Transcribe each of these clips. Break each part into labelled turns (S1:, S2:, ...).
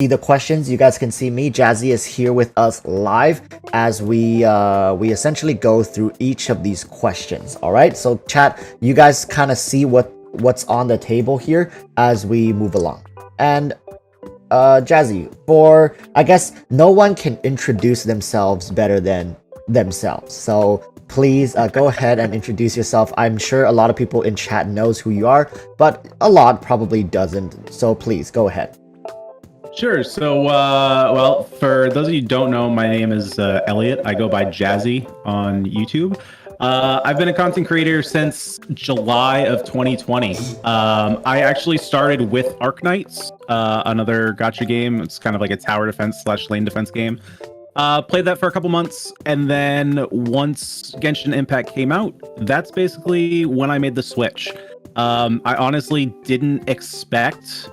S1: see the questions. You guys can see me. JazzE is here with us live as we essentially go through each of these questions. All right. So chat, you guys kind of see what's on the table here as we move along. And JazzE, for I guess no one can introduce themselves better than themselves. So please go ahead and introduce yourself. I'm sure a lot of people in chat knows who you are, but a lot probably doesn't. So please go ahead.
S2: Sure. So, well, for those of you who don't know, my name is Elliot. I go by JazzE on YouTube. I've been a content creator since July of 2020. I actually started with Arknights, another gacha game. It's kind of like a tower defense / lane defense game. Played that for a couple months, and then once Genshin Impact came out, that's basically when I made the switch. I honestly didn't expect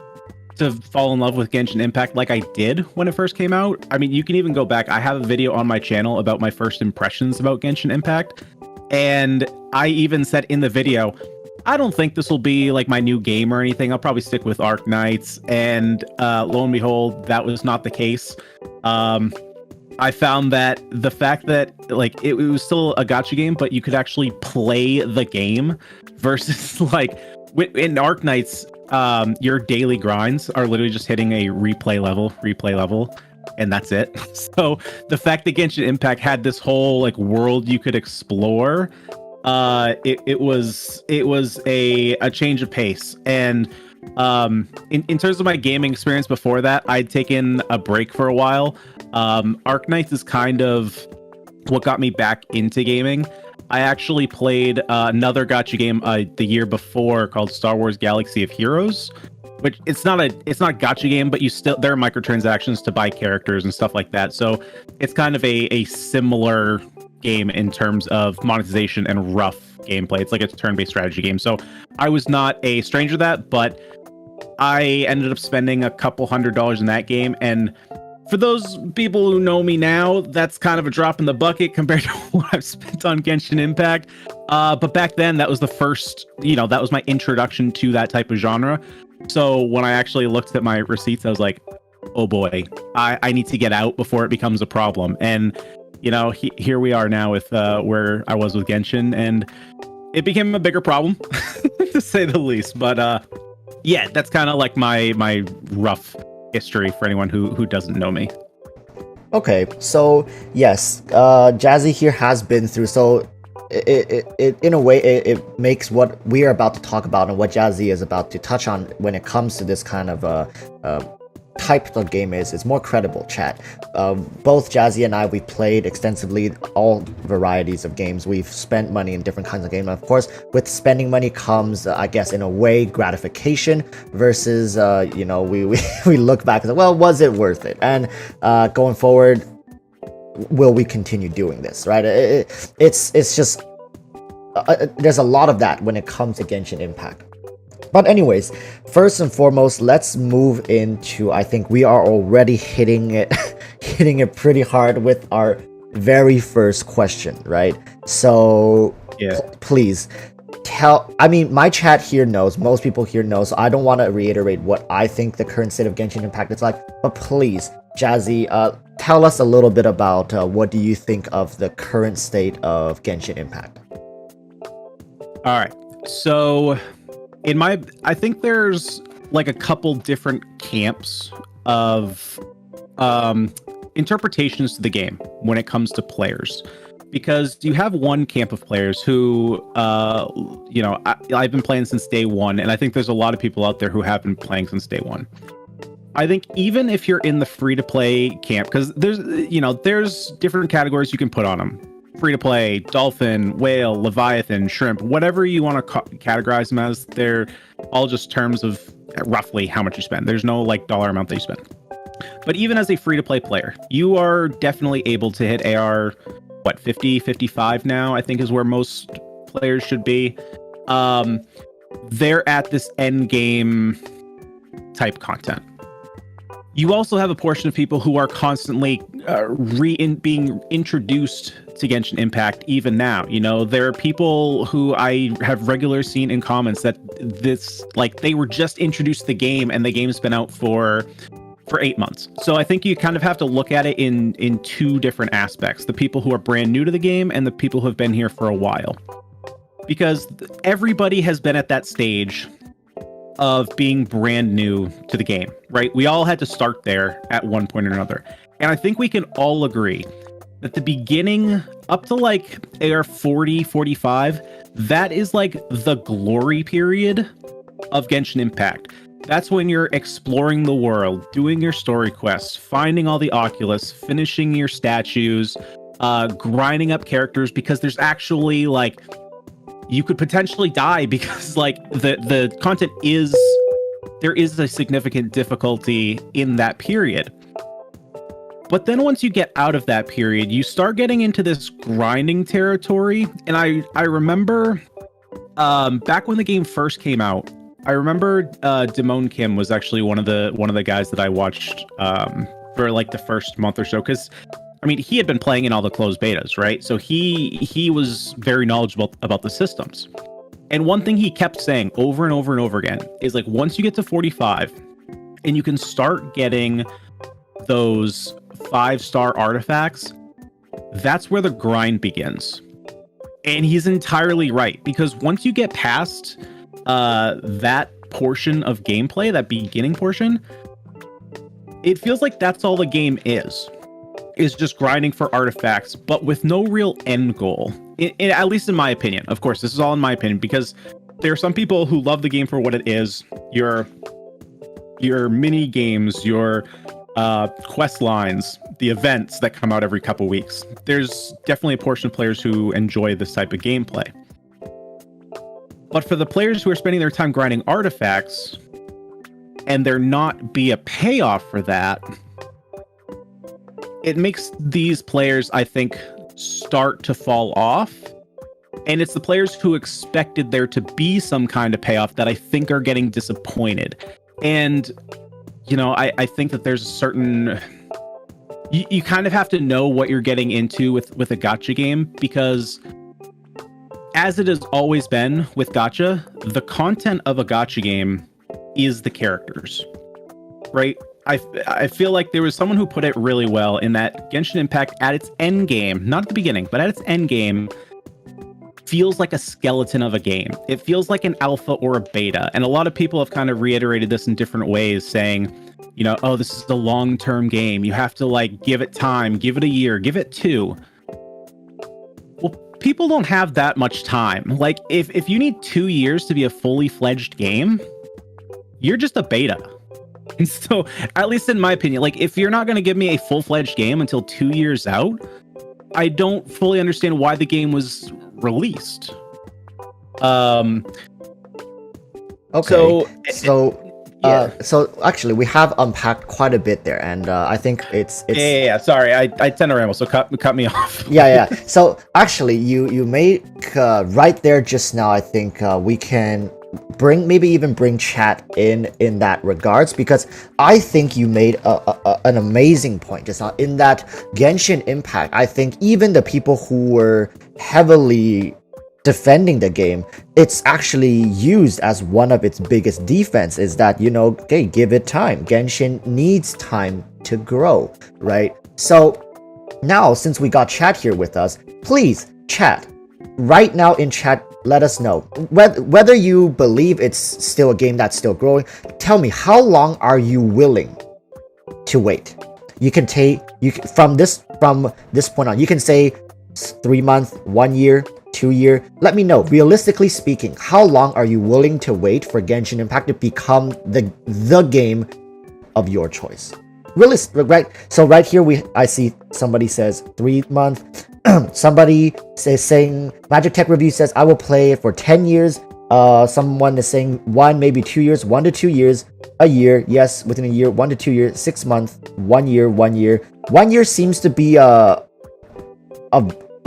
S2: to fall in love with Genshin Impact like I did when it first came out. I mean, you can even go back. I have a video on my channel about my first impressions about Genshin Impact, and I even said in the video, I don't think this will be like my new game or anything. I'll probably stick with Arknights, and lo and behold, that was not the case. I found that the fact that like it was still a gacha game, but you could actually play the game versus like in Arknights, your daily grinds are literally just hitting a replay level, and that's it. So the fact that Genshin Impact had this whole like world you could explore, it was a change of pace. And in terms of my gaming experience before that, I'd taken a break for a while. Arknights is kind of what got me back into gaming. I actually played another gacha game the year before called Star Wars Galaxy of Heroes, which it's not gacha game, but there are microtransactions to buy characters and stuff like that. So it's kind of a similar game in terms of monetization and rough gameplay. It's like a turn-based strategy game. So I was not a stranger to that, but I ended up spending a couple $100s in that game. And for those people who know me now, that's kind of a drop in the bucket compared to what I've spent on Genshin Impact. But back then, that was the first, that was my introduction to that type of genre. So when I actually looked at my receipts, I was like, oh boy, I need to get out before it becomes a problem. And, here we are now with where I was with Genshin, and it became a bigger problem, to say the least. But yeah, that's kind of like my rough history for anyone who doesn't know me.
S1: Okay, so yes, JazzE here has been through. So it in a way it makes what we are about to talk about and what JazzE is about to touch on when it comes to this kind of type of game is more credible. Chat. Both JazzE and I, we played extensively all varieties of games. We've spent money in different kinds of games. Of course, with spending money comes, I guess, in a way, gratification versus, we look back and say, well, was it worth it? And going forward, will we continue doing this? Right? It's just there's a lot of that when it comes to Genshin Impact. But anyways, first and foremost, let's move into, I think we are already hitting it pretty hard with our very first question, right? So
S2: yeah.
S1: Please my chat here knows, most people here know, so I don't want to reiterate what I think the current state of Genshin Impact is like, but please, JazzE, tell us a little bit about what do you think of the current state of Genshin Impact?
S2: All right, so I think there's like a couple different camps of interpretations to the game when it comes to players, because you have one camp of players who, I've been playing since day one, and I think there's a lot of people out there who have been playing since day one. I think even if you're in the free-to-play camp, because there's different categories you can put on them. Free-to-play, dolphin, whale, leviathan, shrimp, whatever you want to categorize them as, they're all just terms of roughly how much you spend. There's no like dollar amount that you spend. But even as a free-to-play player, you are definitely able to hit AR, 50, 55 now, I think is where most players should be. They're at this end game type content. You also have a portion of people who are constantly being introduced to Genshin Impact even now. There are people who I have regularly seen in comments that they were just introduced to the game and the game's been out for for 8 months. So I think you kind of have to look at it in two different aspects: the people who are brand new to the game and the people who have been here for a while. Because everybody has been at that stage of being brand new to the game, right? We all had to start there at one point or another. And I think we can all agree that the beginning up to like AR 40, 45, that is like the glory period of Genshin Impact. That's when you're exploring the world, doing your story quests, finding all the Oculus, finishing your statues, grinding up characters, because there's actually like, you could potentially die because like the content is, there is a significant difficulty in that period. But then once you get out of that period, you start getting into this grinding territory. And I remember back when the game first came out, I remember Damone Kim was actually one of the guys that I watched for like the first month or so, because I mean, he had been playing in all the closed betas, right? So he was very knowledgeable about the systems. And one thing he kept saying over and over and over again is like, once you get to 45 and you can start getting those 5-star artifacts, that's where the grind begins. And he's entirely right, because once you get past that portion of gameplay, that beginning portion, it feels like that's all the game is just grinding for artifacts, but with no real end goal. At least in my opinion. Of course, this is all in my opinion, because there are some people who love the game for what it is. Your mini games, your quest lines, the events that come out every couple weeks. There's definitely a portion of players who enjoy this type of gameplay. But for the players who are spending their time grinding artifacts, and there not be a payoff for that, it makes these players, I think, start to fall off. And it's the players who expected there to be some kind of payoff that I think are getting disappointed. And, you know, I think that there's a certain... You kind of have to know what you're getting into with a gacha game, because as it has always been with gacha, the content of a gacha game is the characters, right? I feel like there was someone who put it really well in that Genshin Impact at its end game, not at the beginning, but at its end game, feels like a skeleton of a game. It feels like an alpha or a beta. And a lot of people have kind of reiterated this in different ways, saying, you know, oh, this is a long-term game. You have to like give it time, give it a year, give it 2. Well, people don't have that much time. Like if you need 2 years to be a fully fledged game, you're just a beta. And so, at least in my opinion, like if you're not going to give me a full-fledged game until 2 years out, I don't fully understand why the game was released.
S1: Okay. So actually, we have unpacked quite a bit there, and I think it's
S2: yeah. Sorry, I tend to ramble, so cut me off.
S1: yeah. So actually, you made right there just now. I think we can maybe even bring chat in that regards, because I think you made an amazing point just now in that Genshin Impact. I think even the people who were heavily defending the game, it's actually used as one of its biggest defense, is that, you know, okay, give it time. Genshin needs time to grow, right? So now, since we got chat here with us, please chat right now in chat. Let us know whether you believe it's still a game that's still growing. Tell me, how long are you willing to wait? You can from this point on. You can say 3 months, 1 year, 2 year. Let me know. Realistically speaking, how long are you willing to wait for Genshin Impact to become the game of your choice? Really, right? So right here I see somebody says 3 months. Somebody saying Magic Tech Review says I will play it for 10 years. Someone is saying 1, maybe 2 years, 1 to 2 years, a year. Yes, within a year, 1 to 2 years, 6 months, 1 year, 1 year. 1 year seems to be a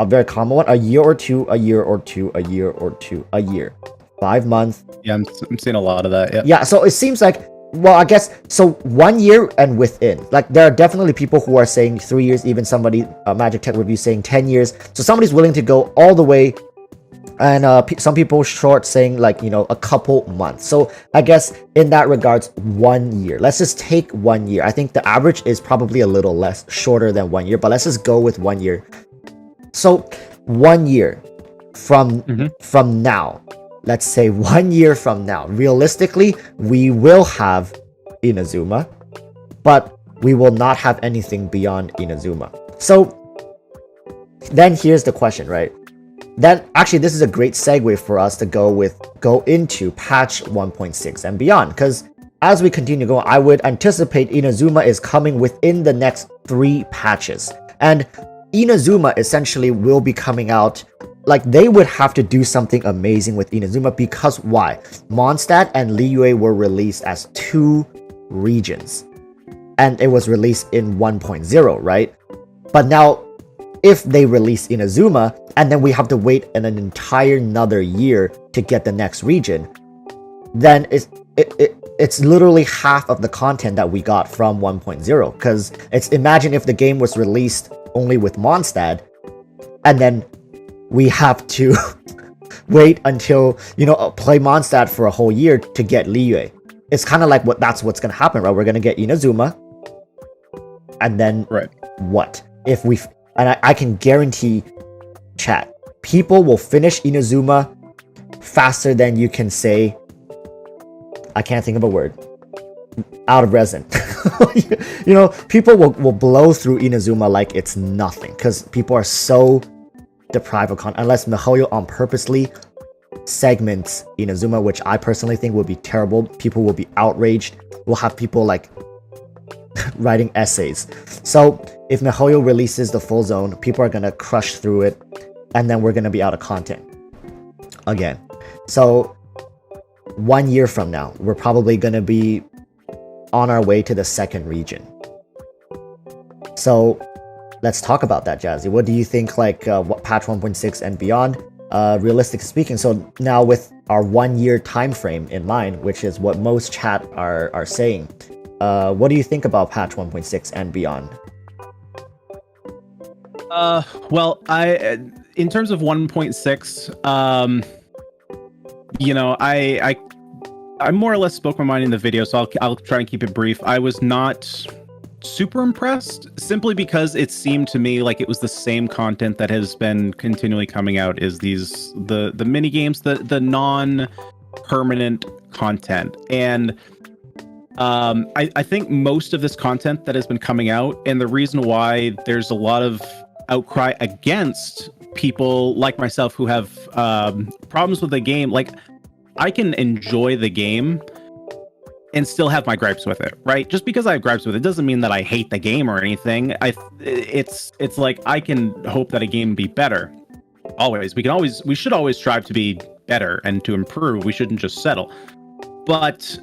S1: very common one. A year or two, a year or two, a year or two, a year. 5 months.
S2: Yeah, I'm seeing a lot of that. Yeah.
S1: Yeah. So it seems like, well, I guess so. 1 year and within, like there are definitely people who are saying 3 years. Even somebody, Magic Tech Review saying 10 years. So somebody's willing to go all the way And some people short saying like, you know, a couple months. So I guess in that regards, 1 year. Let's just take 1 year. I think the average is probably a little less shorter than 1 year, but let's just go with 1 year. So 1 year from now, let's say 1 year from now, realistically, we will have Inazuma, but we will not have anything beyond Inazuma. So then here's the question, right? Then actually this is a great segue for us to go into patch 1.6 and beyond, because as we continue going, I would anticipate Inazuma is coming within the next 3 patches. And Inazuma essentially will be coming out, like they would have to do something amazing with Inazuma, because why? Mondstadt and Liyue were released as 2 regions. And it was released in 1.0, right? But now if they release Inazuma, and then we have to wait an entire another year to get the next region, then it's literally half of the content that we got from 1.0. Because imagine if the game was released only with Mondstadt, and then we have to wait until, you know, play Mondstadt for a whole year to get Liyue. It's kind of like that's what's gonna happen, right? We're gonna get Inazuma, and then what? If we and I can guarantee, chat, people will finish Inazuma faster than you can say, I can't think of a word, out of resin. You know, people will blow through Inazuma like it's nothing, because people are so deprived of content, unless MiHoYo on purposely segments Inazuma, which I personally think would be terrible. People will be outraged. We'll have people like writing essays. So if MiHoYo releases the full zone, people are gonna crush through it, and then we're gonna be out of content again. So 1 year from now, we're probably gonna be on our way to the 2nd region. So let's talk about that, JazzE. What do you think, like what patch 1.6 and beyond? Realistic speaking, so now with our 1 year time frame in mind, which is what most chat are saying, what do you think about patch 1.6 and beyond?
S2: Well, in terms of 1.6, you know, I more or less spoke my mind in the video, so I'll try and keep it brief. I was not super impressed, simply because it seemed to me like it was the same content that has been continually coming out, is the mini games, the non-permanent content. And I think most of this content that has been coming out, and the reason why there's a lot of outcry against people like myself who have problems with the game, like I can enjoy the game and still have my gripes with it, right? Just because I have gripes with it doesn't mean that I hate the game or anything. It's like I can hope that a game be better. We should always strive to be better and to improve. We shouldn't just settle. But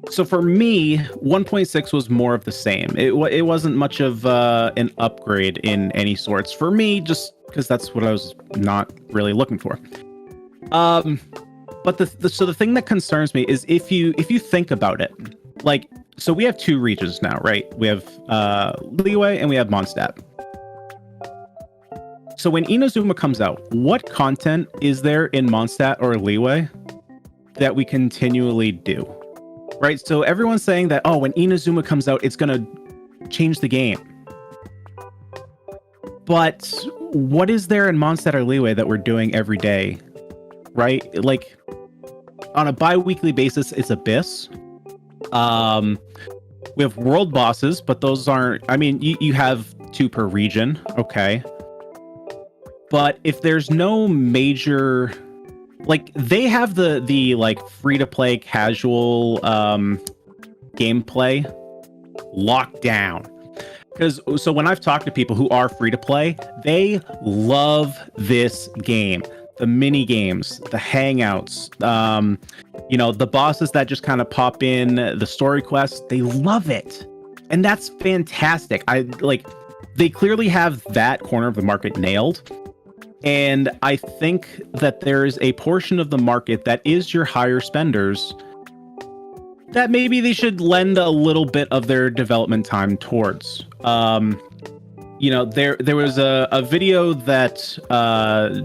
S2: so for me, 1.6 was more of the same. It wasn't much of an upgrade in any sorts for me, just because that's what I was not really looking for. But the thing that concerns me is if you think about it, like, so we have 2 regions now, right? We have Liyue and we have Mondstadt. So when Inazuma comes out, what content is there in Mondstadt or Liyue that we continually do? Right? So everyone's saying that, oh, when Inazuma comes out, it's gonna change the game. But what is there in Mondstadt or Liyue that we're doing every day? Right? Like, on a bi-weekly basis, it's Abyss. We have world bosses, but those aren't... I mean, you have 2 per region, okay. But if there's no major... Like, they have the like, free-to-play casual gameplay locked down. So when I've talked to people who are free-to-play, they love this game. The mini games, the hangouts, you know, the bosses that just kind of pop in, the story quests, they love it. And that's fantastic. They clearly have that corner of the market nailed. And I think that there's a portion of the market that is your higher spenders that maybe they should lend a little bit of their development time towards. there was a video that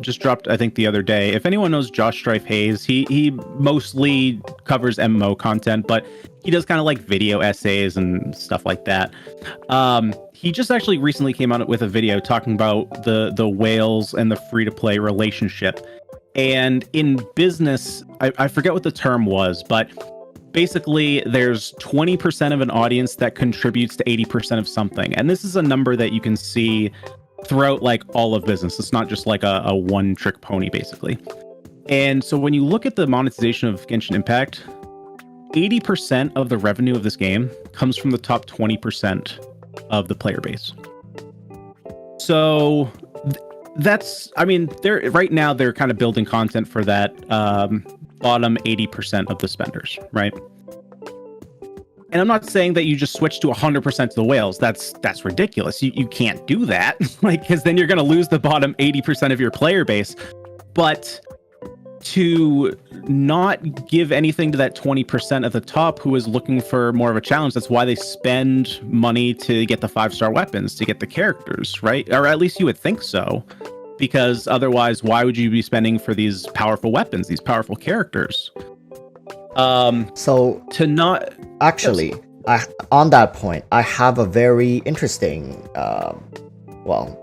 S2: just dropped, I think, the other day. If anyone knows Josh Strife Hayes, he mostly covers MMO content, but he does kind of like video essays and stuff like that. He just actually recently came out with a video talking about the whales and the free-to-play relationship. And in business, I forget what the term was, but basically there's 20% of an audience that contributes to 80% of something. And this is a number that you can see throughout like all of business. It's not just like a one-trick pony, basically. And so when you look at the monetization of Genshin Impact, 80% of the revenue of this game comes from the top 20% of the player base. So that's, I mean, they're right now they're kind of building content for that bottom 80% of the spenders, right? And I'm not saying that you just switch to 100% to the whales. That's ridiculous. You can't do that, like, because then you're going to lose the bottom 80% of your player base. But to not give anything to that 20% at the top who is looking for more of a challenge, that's why they spend money to get the 5-star weapons, to get the characters, right? Or at least you would think so. Because otherwise, why would you be spending for these powerful weapons, these powerful characters?
S1: So
S2: to not
S1: actually, on that point, I have a very interesting,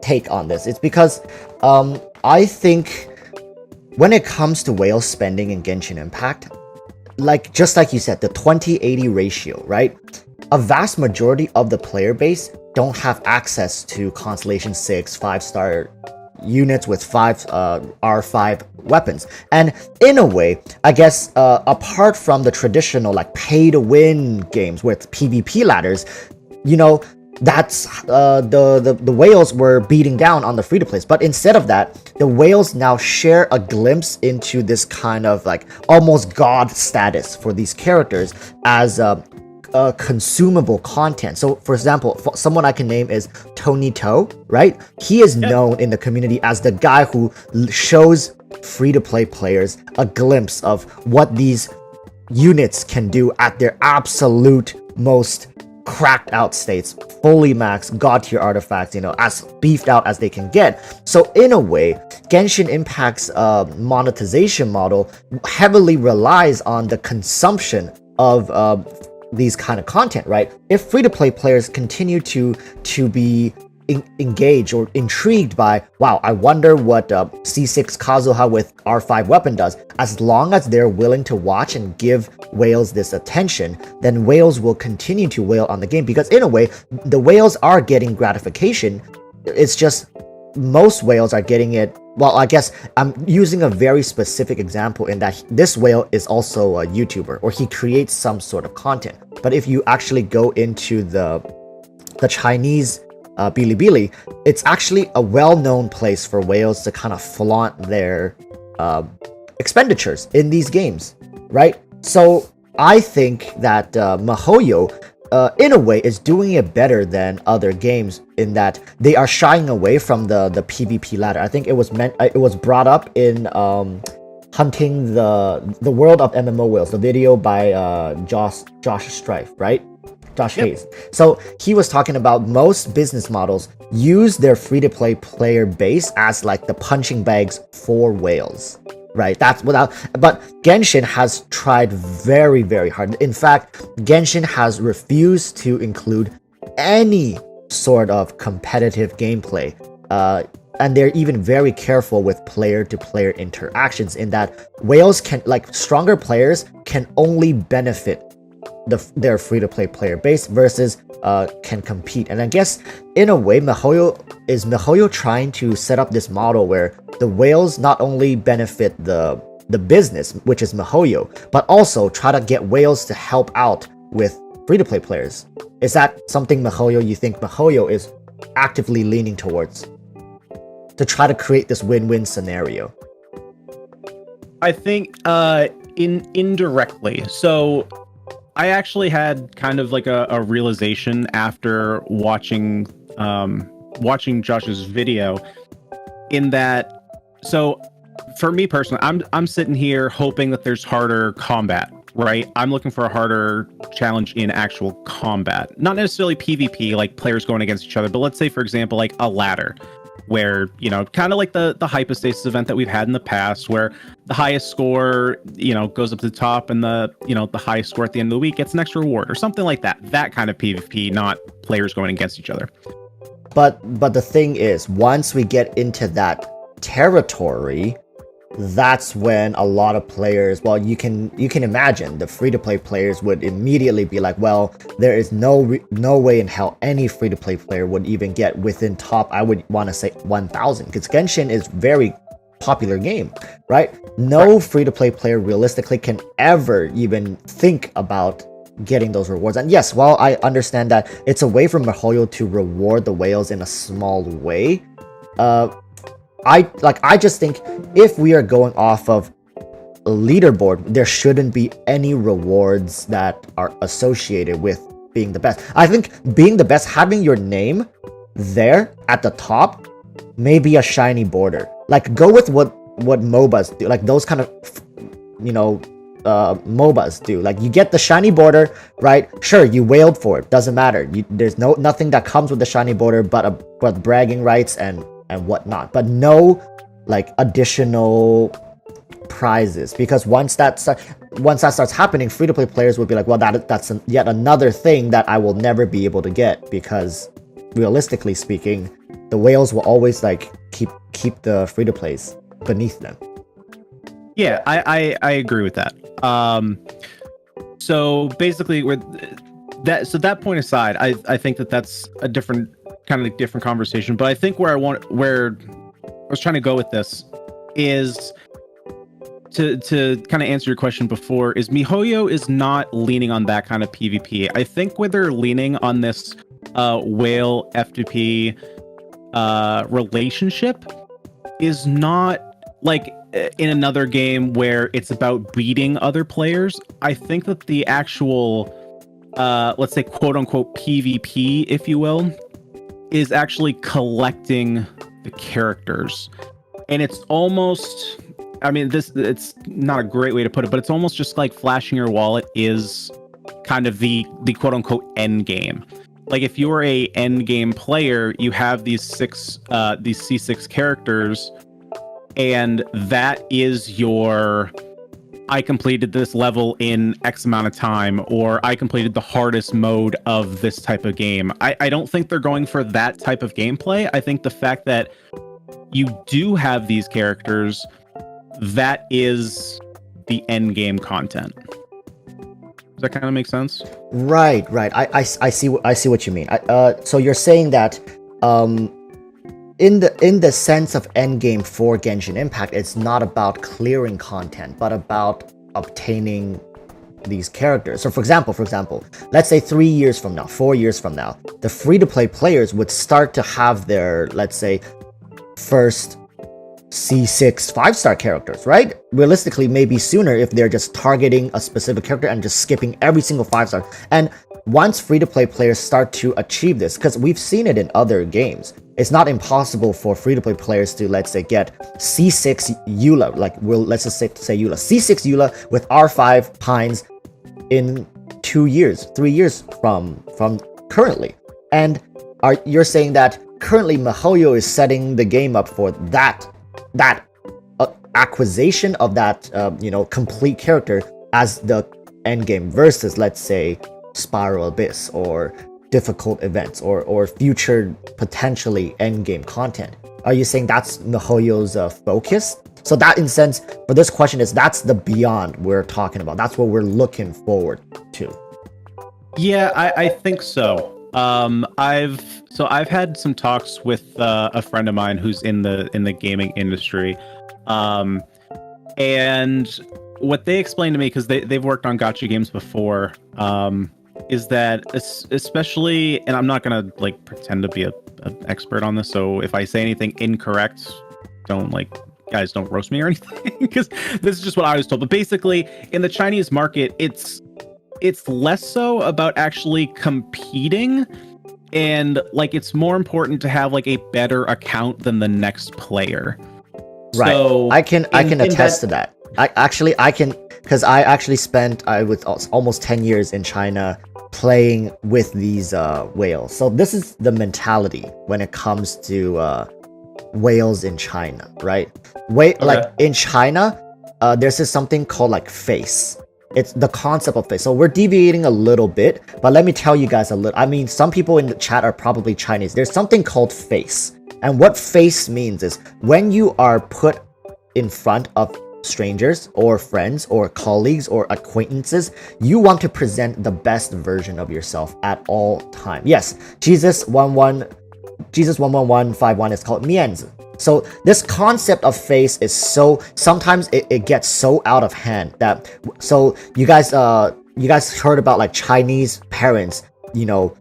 S1: take on this. It's because I think when it comes to whale spending in Genshin Impact, just like you said, the 20-80 ratio, right? A vast majority of the player base don't have access to Constellation 6 5-star units with 5 R5 weapons. And in a way, I guess, apart from the traditional like pay to win games with PvP ladders, that's the whales were beating down on the free to plays. But instead of that, the whales now share a glimpse into this kind of like almost god status for these characters as consumable content. So for example, someone I can name is Tony Toe, right? He is known in the community as the guy who shows free-to-play players a glimpse of what these units can do at their absolute most cracked out states, fully maxed god tier artifacts, as beefed out as they can get. So in a way, Genshin Impact's monetization model heavily relies on the consumption of these kind of content, right? If free-to-play players continue to be engaged or intrigued by, wow, I wonder what C6 Kazuha with R5 weapon does, as long as they're willing to watch and give whales this attention, then whales will continue to whale on the game, because in a way, the whales are getting gratification. It's just most whales are getting it. Well, I guess I'm using a very specific example in that this whale is also a YouTuber, or he creates some sort of content. But if you actually go into the Chinese Bilibili, it's actually a well-known place for whales to kind of flaunt their expenditures in these games, right? So I think that MiHoYo, in a way, is doing it better than other games in that they are shying away from the PvP ladder. I think it was brought up in Hunting the World of MMO Whales, the video by Josh Strife, right? Josh Hayes. So he was talking about most business models use their free-to-play player base as like the punching bags for whales, right? But Genshin has tried very, very hard. In fact, Genshin has refused to include any sort of competitive gameplay. And they're even very careful with player-to-player interactions, in that whales can, like, stronger players can only benefit their free-to-play player base versus can compete. And I guess in a way, MiHoYo trying to set up this model where the whales not only benefit the business, which is MiHoYo, but also try to get whales to help out with free-to-play players. Is that something you think MiHoYo is actively leaning towards, to try to create this win-win scenario?
S2: I think indirectly. So I actually had kind of like a realization after watching Josh's video, in that, so for me personally, I'm sitting here hoping that there's harder combat right? I'm looking for a harder challenge in actual combat, not necessarily PvP, like players going against each other, but let's say, for example, like a ladder, where, you know, kind of like the hypostasis event that we've had in the past, where the highest score, you know, goes up to the top, and the, you know, the highest score at the end of the week gets an extra reward or something like that. That kind of PvP, not players going against each other.
S1: But the thing is, once we get into that territory, that's when a lot of players, well, you can imagine the free-to-play players would immediately be like, well, there is no way in hell any free-to-play player would even get within top, I would want to say 1,000, because Genshin is very popular game, right? No free-to-play player realistically can ever even think about getting those rewards. And yes, while I understand that it's a way for MiHoYo to reward the whales in a small way, I just think if we are going off of a leaderboard, there shouldn't be any rewards that are associated with being the best. I think being the best, having your name there at the top, may be a shiny border. Like, go with what MOBAs do, like those kind of, you know, MOBAs do. Like, you get the shiny border, right? Sure, you wailed for it, doesn't matter. There's nothing that comes with the shiny border but bragging rights and whatnot, but no like additional prizes, because once that starts happening, free-to-play players would be like, well, that's yet another thing that I will never be able to get, because realistically speaking, the whales will always like keep the free-to-plays beneath them.
S2: Yeah, I agree with that. So basically, that point aside, I think that's a different conversation. But I think where I was trying to go with this is to kind of answer your question before, is MiHoYo is not leaning on that kind of PvP. I think where they're leaning on this whale F2P relationship is not like in another game where it's about beating other players. I think that the actual let's say quote unquote PvP, if you will, is actually collecting the characters. And it's almost, I mean, it's not a great way to put it, but it's almost just like flashing your wallet is kind of the quote unquote end game. Like, if you're a end game player, you have these C6 characters, and that is your, I completed this level in X amount of time, or I completed the hardest mode of this type of game. I don't think they're going for that type of gameplay. I think the fact that you do have these characters, that is the end game content. Does that kind of make sense?
S1: Right. I see what you mean. So you're saying that in the sense of endgame for Genshin Impact, it's not about clearing content, but about obtaining these characters. So for example, let's say 3 years from now, 4 years from now, the free-to-play players would start to have their, let's say, first C6 5-star characters, right? Realistically, maybe sooner if they're just targeting a specific character and just skipping every single 5-star. And once free-to-play players start to achieve this, because we've seen it in other games, it's not impossible for free-to-play players to, let's say, get C6 Eula, like, let's just say Eula, C6 Eula with R5 Pines in 2 years, 3 years from currently. And you're saying that currently MiHoYo is setting the game up for that acquisition of that complete character as the end game, versus, let's say, Spiral Abyss or difficult events or future potentially end game content. Are you saying that's MiHoYo's focus? So that, in sense, for this question, that's the beyond we're talking about. That's what we're looking forward to.
S2: Yeah, I think so. I've had some talks with a friend of mine who's in the gaming industry, and what they explained to me, because they've worked on gacha games before, is that especially, and I'm not gonna like pretend to be an expert on this, so if I say anything incorrect, don't roast me or anything, because this is just what I was told. But basically, in the Chinese market, it's less so about actually competing, and like it's more important to have like a better account than the next player.
S1: Right. So I can attest to that. I can because I actually spent I was almost 10 years in China playing with these whales. So this is the mentality when it comes to whales in China, right? Like in China, there's this something called like face. It's the concept of face. So we're deviating a little bit, but let me tell you guys a little. I mean, some people in the chat are probably Chinese. There's something called face. And what face means is when you are put in front of strangers or friends or colleagues or acquaintances, you want to present the best version of yourself at all time. Yes, Jesus11151 is called mianzi. So this concept of face is so sometimes it gets so out of hand that so you guys heard about like Chinese parents, you know,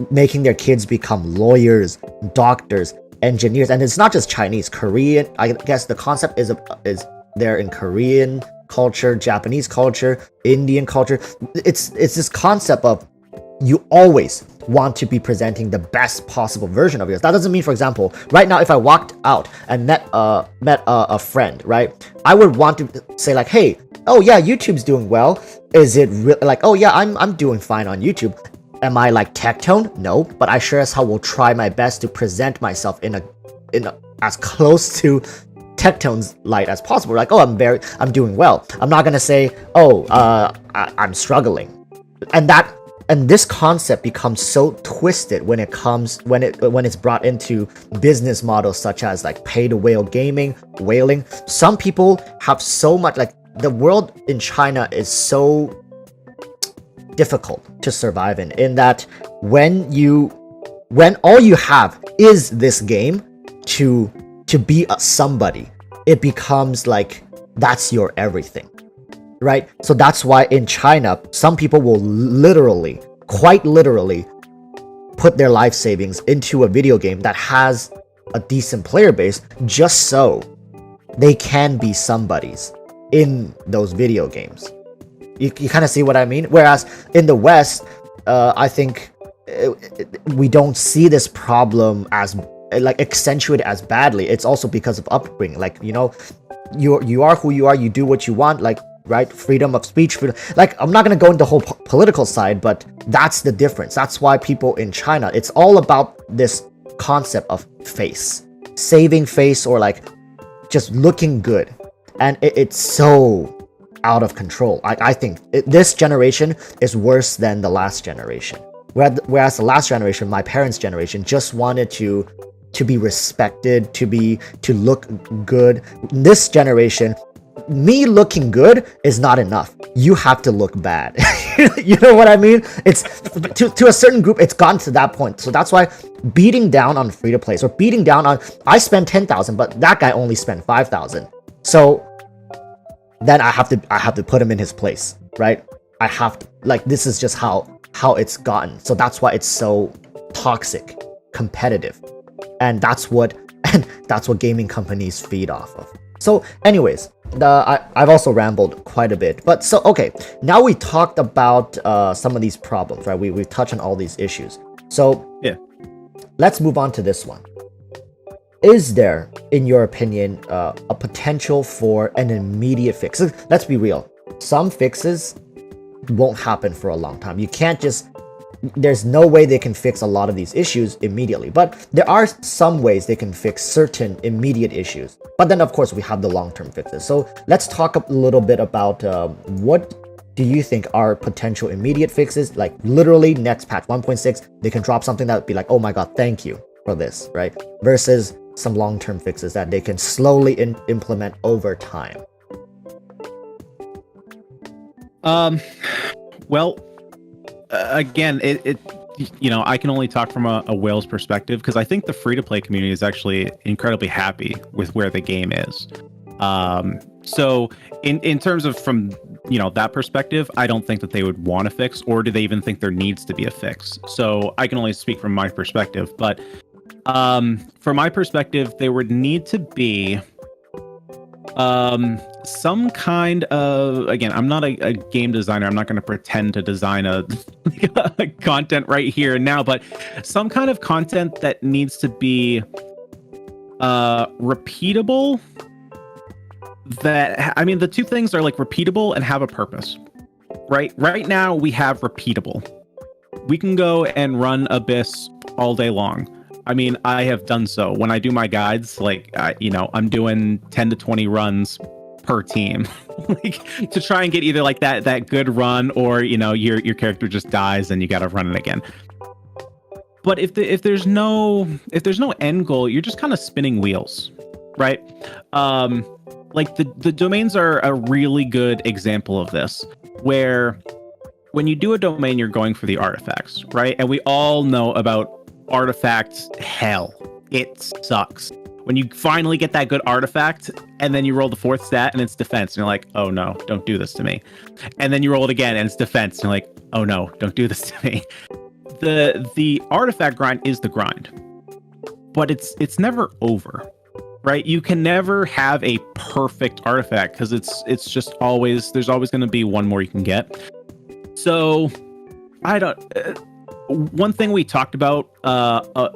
S1: making their kids become lawyers, doctors, engineers, and it's not just Chinese, Korean. I guess the concept is there in Korean culture, Japanese culture, Indian culture. It's this concept of you always want to be presenting the best possible version of yours. That doesn't mean, for example, right now, if I walked out and met a friend, right, I would want to say like, hey, oh yeah, YouTube's doing well. Is it like, oh yeah, I'm doing fine on YouTube. Am I like tech-tone? No, but I sure as hell will try my best to present myself in a as close to tech-tone's light as possible. Like, oh, I'm doing well. I'm not gonna say, oh, I'm struggling, and this concept becomes so twisted when it's brought into business models such as like pay-to-whale gaming, whaling. Some people have so much, like the world in China is so difficult to survive in that when all you have is this game to be somebody, it becomes like that's your everything, right? So that's why in China some people will quite literally put their life savings into a video game that has a decent player base just so they can be somebodies in those video games. You kind of see what I mean? Whereas in the West, I think we don't see this problem as like accentuated as badly. It's also because of upbringing. Like, you know, you are who you are. You do what you want. Like, right? Freedom of speech. Freedom. Like, I'm not gonna go into the whole political side, but that's the difference. That's why people in China, it's all about this concept of face, saving face, or like just looking good, and it's so out of control. I think this generation is worse than the last generation. Whereas the last generation, my parents' generation, just wanted to be respected, to look good. This generation, me looking good is not enough. You have to look bad. You know what I mean? It's to a certain group, it's gotten to that point. So that's why beating down on free to play, or beating down on, I spent 10,000, but that guy only spent 5,000. So then I have to put him in his place, right? I have to, like, this is just how it's gotten. So that's why it's so toxic, competitive, and that's what gaming companies feed off of. So anyways, I've also rambled quite a bit, but so okay, now we talked about some of these problems, right? We've touched on all these issues. So yeah, let's move on to this one. Is there, in your opinion, a potential for an immediate fix? Let's be real. Some fixes won't happen for a long time. You can't just... There's no way they can fix a lot of these issues immediately. But there are some ways they can fix certain immediate issues. But then, of course, we have the long-term fixes. So let's talk a little bit about what do you think are potential immediate fixes? Like literally next patch 1.6, they can drop something that would be like, oh my god, thank you for this, right? Versus some long-term fixes that they can slowly implement over time.
S2: Well, again, it you know, I can only talk from a whale's perspective, because I think the free-to-play community is actually incredibly happy with where the game is. So in terms of from, you know, that perspective, I don't think that they would want to fix, or do they even think there needs to be a fix? So I can only speak from my perspective, but from my perspective, there would need to be some kind of, again, I'm not a game designer. I'm not going to pretend to design a content right here and now, but some kind of content that needs to be repeatable that, I mean, the two things are like repeatable and have a purpose, right? Right now we have repeatable. We can go and run Abyss all day long. I mean, I have done so. When I do my guides, like, I'm doing 10 to 20 runs per team, like, to try and get either like that good run, or, your character just dies and you got to run it again. But if there's no end goal, you're just kind of spinning wheels, right? Like the domains are a really good example of this, where when you do a domain, you're going for the artifacts, right? And we all know about artifacts hell. It sucks. When you finally get that good artifact, and then you roll the fourth stat and it's defense, and you're like, oh no, don't do this to me. And then you roll it again and it's defense, and you're like, oh no, don't do this to me. The artifact grind is the grind, but it's never over, right? You can never have a perfect artifact, because it's just always, there's always going to be one more you can get. So one thing we talked about,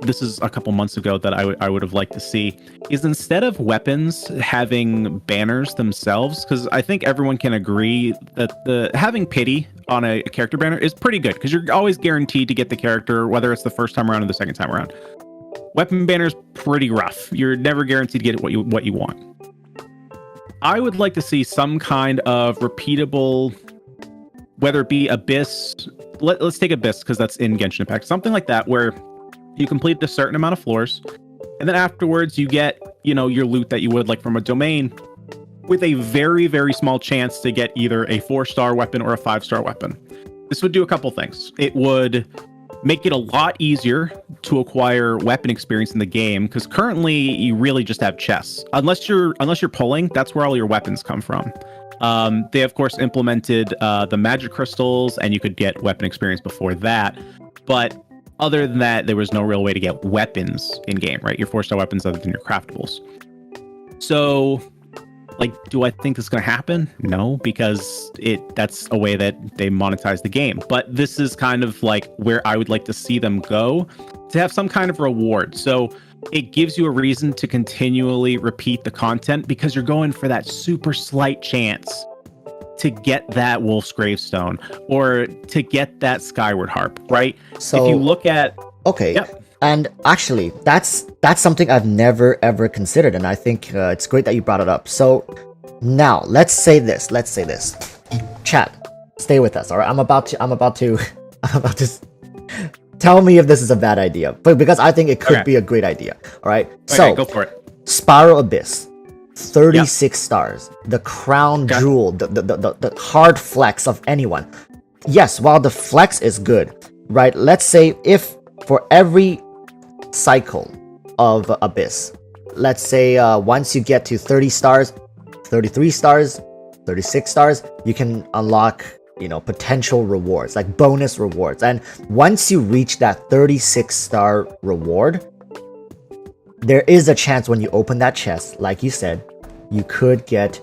S2: this is a couple months ago, that I would have liked to see, is instead of weapons having banners themselves, because I think everyone can agree that having pity on a character banner is pretty good, because you're always guaranteed to get the character, whether it's the first time around or the second time around. Weapon banner's pretty rough. You're never guaranteed to get what you want. I would like to see some kind of repeatable, whether it be Abyss, let's take Abyss because that's in Genshin Impact, something like that, where you complete a certain amount of floors, and then afterwards you get, your loot that you would like from a domain, with a very, very small chance to get either a 4-star weapon or a 5-star weapon. This would do a couple things. It would make it a lot easier to acquire weapon experience in the game, because currently you really just have chests. Unless you're pulling, that's where all your weapons come from. They of course implemented the magic crystals, and you could get weapon experience before that. But other than that, there was no real way to get weapons in game, right? Your 4-star weapons other than your craftables. So, like, do I think this is going to happen? No, because that's a way that they monetize the game. But this is kind of like where I would like to see them go, to have some kind of reward. So it gives you a reason to continually repeat the content, because you're going for that super slight chance to get that Wolf's Gravestone, or to get that Skyward Harp, right?
S1: So
S2: if you look at...
S1: Okay.
S2: Yep.
S1: And actually, that's something I've never ever considered, and I think it's great that you brought it up. So now let's say this. Chat, stay with us. All right, I'm about to tell me if this is a bad idea, but because I think it could be a great idea. All right, so
S2: go for it.
S1: Spiral Abyss, 36 stars, the crown jewel, the hard flex of anyone. Yes, while the flex is good, right? Let's say if for every cycle of Abyss, let's say once you get to 30 stars, 33 stars, 36 stars, you can unlock, potential rewards, like bonus rewards. And once you reach that 36-star reward, there is a chance when you open that chest, like you said, you could get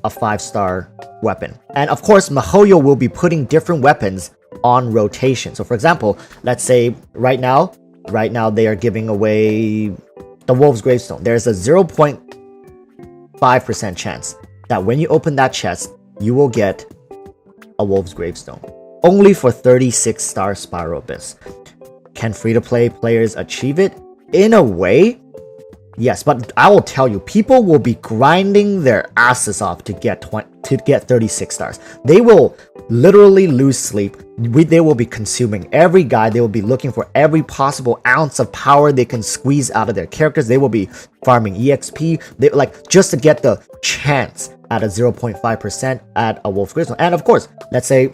S1: a 5-star weapon. And of course, MiHoYo will be putting different weapons on rotation. So for example, let's say right now they are giving away the Wolf's Gravestone. There's a 0.5% chance that when you open that chest, you will get a Wolf's Gravestone. Only for 36-star Spiral Abyss. Can free-to-play players achieve it? In a way, yes, but I will tell you, people will be grinding their asses off to get 36 stars. They will literally lose sleep. They will be consuming every guide. They will be looking for every possible ounce of power they can squeeze out of their characters. They will be farming EXP. They just to get the chance at a 0.5% at a Wolf Gravestone. And of course, let's say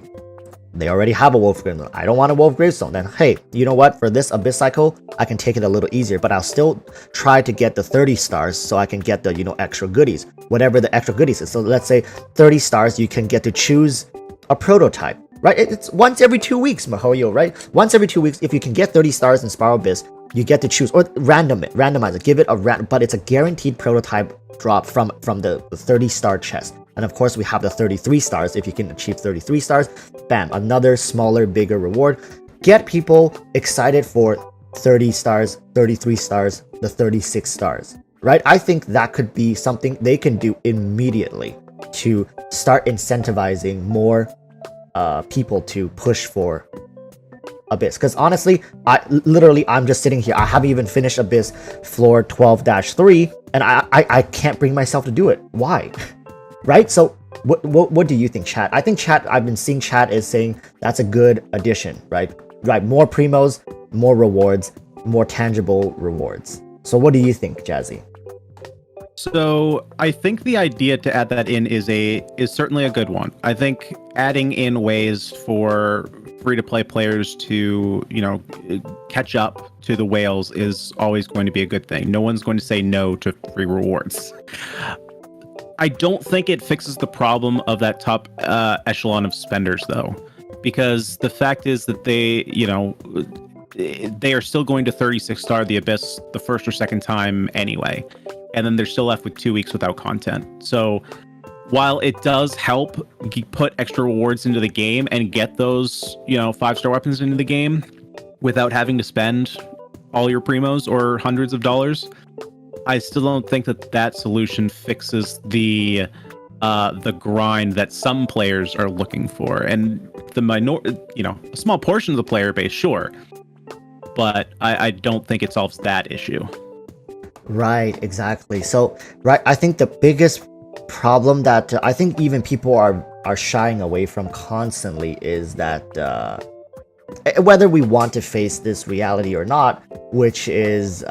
S1: they already have a Wolf Gravestone. I don't want a Wolf Gravestone. Then hey, you know what? For this Abyss cycle, I can take it a little easier, but I'll still try to get the 30 stars so I can get the, extra goodies, whatever the extra goodies is. So let's say 30 stars, you can get to choose a prototype, right? It's once every 2 weeks, MiHoYo, right? Once every 2 weeks, if you can get 30 stars in Spiral Abyss, you get to choose, or randomize it, give it a but it's a guaranteed prototype drop from the 30-star chest. And of course, we have the 33 stars. If you can achieve 33 stars, bam, another smaller, bigger reward. Get people excited for 30 stars, 33 stars, the 36 stars. right? I think that could be something they can do immediately to start incentivizing more people to push for Abyss. Because honestly, I'm just sitting here. I haven't even finished Abyss floor 12-3, and I can't bring myself to do it. Why? Right? So what do you think, chat? I think chat, I've been seeing chat is saying that's a good addition, right? Right, more primos, more rewards, more tangible rewards. So what do you think, JazzE?
S2: So I think the idea to add that in is certainly a good one. I think adding in ways for free-to-play players to, catch up to the whales is always going to be a good thing. No one's going to say no to free rewards. I don't think it fixes the problem of that top echelon of spenders, though, because the fact is that they are still going to 36-star the Abyss the first or second time anyway, and then they're still left with 2 weeks without content. So while it does help put extra rewards into the game and get those 5-star weapons into the game without having to spend all your primos or hundreds of dollars, I still don't think that solution fixes the grind that some players are looking for, and a small portion of the player base, sure, but I don't think it solves that issue.
S1: Right, exactly. So, right, I think the biggest problem that I think even people are shying away from constantly is that whether we want to face this reality or not, which is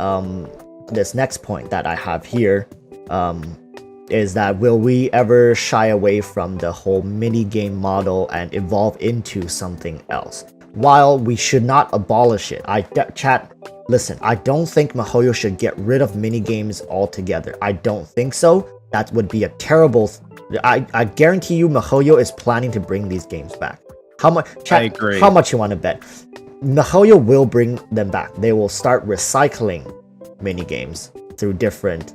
S1: this next point that I have here, is that will we ever shy away from the whole mini game model and evolve into something else? While we should not abolish it, listen, I don't think MiHoYo should get rid of mini games altogether. I don't think so. That would be a terrible. I guarantee you, MiHoYo is planning to bring these games back. How much? Chat, I agree. How much you want to bet? MiHoYo will bring them back. They will start recycling mini games through different,